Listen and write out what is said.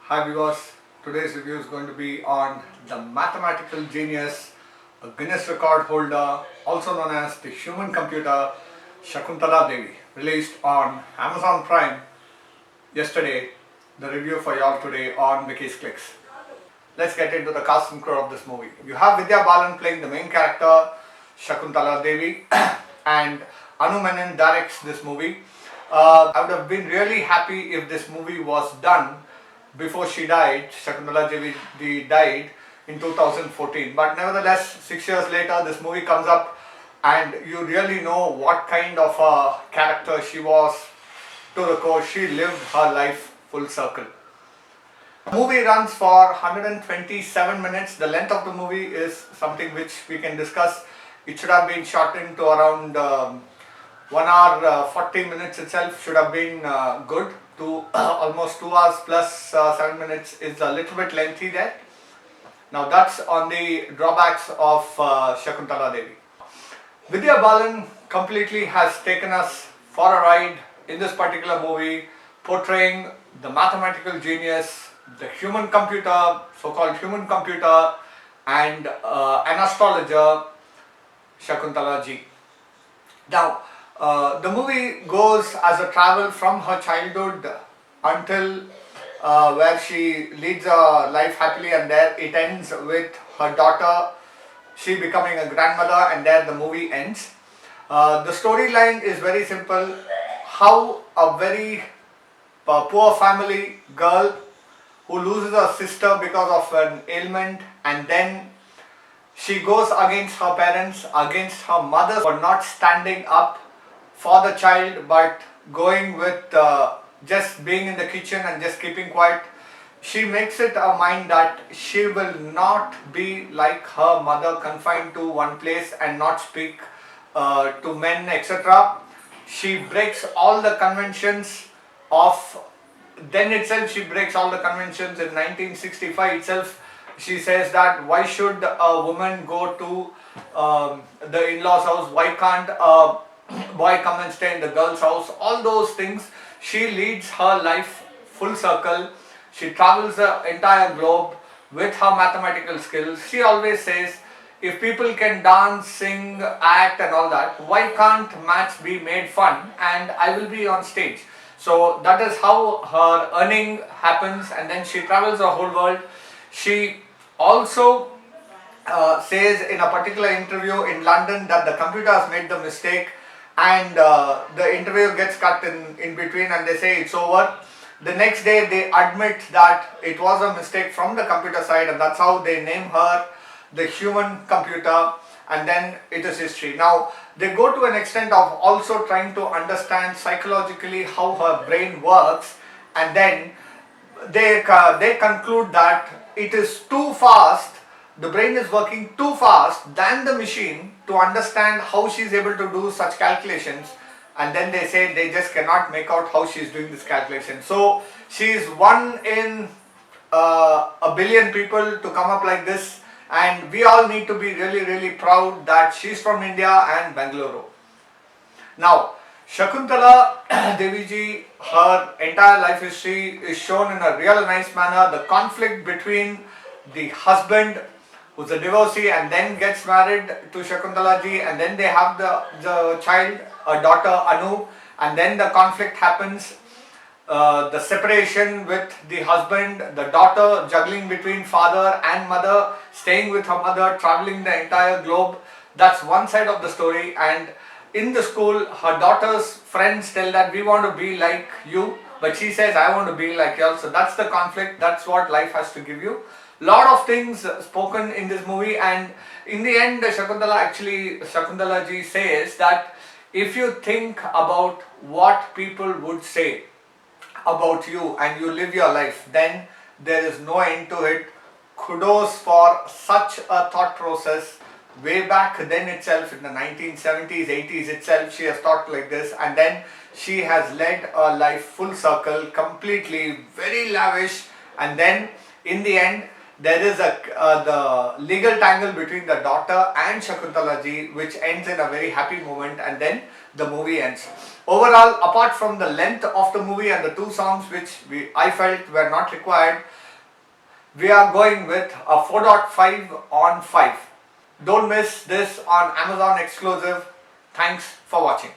Hi viewers, today's review is going to be on the mathematical genius, a Guinness Record holder, also known as the human computer, Shakuntala Devi, released on Amazon Prime yesterday. The review for y'all today on Mickey's Clicks. Let's get into the cast and crew of this movie. You have Vidya Balan playing the main character, Shakuntala Devi, and Menon directs this movie. I would have been really happy if this movie was done before she died. Shakuntala Devi Ji died in 2014, but nevertheless 6 years later this movie comes up and you really know what kind of a character she was to the core. She lived her life full circle. The movie runs for 127 minutes. The length of the movie is something which we can discuss. It should have been shortened to around 1 hour 40 minutes itself should have been good. To almost 2 hours plus 7 minutes is a little bit lengthy there. Now that's on the drawbacks of Shakuntala Devi. Vidya Balan completely has taken us for a ride in this particular movie, portraying the mathematical genius, the human computer, so-called human computer, and an astrologer, Shakuntala Ji. Now, the movie goes as a travel from her childhood until where she leads a life happily, and there it ends with her daughter, she becoming a grandmother, and there the movie ends. The storyline is very simple. How a very poor family girl who loses her sister because of an ailment, and then she goes against her parents, against her mother for not standing up for the child but going with just being in the kitchen and just keeping quiet. She makes it a mind that she will not be like her mother, confined to one place and not speak to men, etc. She breaks all the conventions of then itself. She breaks all the conventions in 1965 itself. She says that why should a woman go to the in-laws house? Why can't a boy come and stay in the girl's house? All those things. She leads her life full circle. She travels the entire globe with her mathematical skills. She always says, if people can dance, sing, act and all that, why can't maths be made fun and I will be on stage? So that is how her earning happens, and then she travels the whole world. She also says in a particular interview in London that the computer has made the mistake, and the interview gets cut in between and they say it's over. The next day they admit that it was a mistake from the computer side, and that's how they name her the human computer, and then it is history. Now they go to an extent of also trying to understand psychologically how her brain works, and then they conclude that it is too fast, the brain is working too fast than the machine to understand how she is able to do such calculations, and then they say they just cannot make out how she is doing this calculation. So she is one in a billion people to come up like this, and we all need to be really proud that she is from India and Bangalore. Now Shakuntala Devi Ji, her entire life history is shown in a real nice manner. The conflict between the husband, who's a divorcee and then gets married to Shakuntala Ji, and then they have the child, a daughter Anu, and then the conflict happens. The separation with the husband, the daughter juggling between father and mother, staying with her mother, traveling the entire globe. That's one side of the story. And in the school, her daughter's friends tell that we want to be like you, but she says I want to be like you. So that's the conflict. That's what life has to give you. Lot of things spoken in this movie, and in the end Shakuntala Ji says that if you think about what people would say about you and you live your life, then there is no end to it. Kudos for such a thought process. Way back then itself, in the 1970s, 80s itself, she has thought like this, and then she has led a life full circle, completely very lavish, and then in the end there is the legal tangle between the daughter and Shakuntala Ji, which ends in a very happy moment, and then the movie ends. Overall, apart from the length of the movie and the two songs which I felt were not required, we are going with a 4.5 on 5. Don't miss this on Amazon exclusive. Thanks for watching.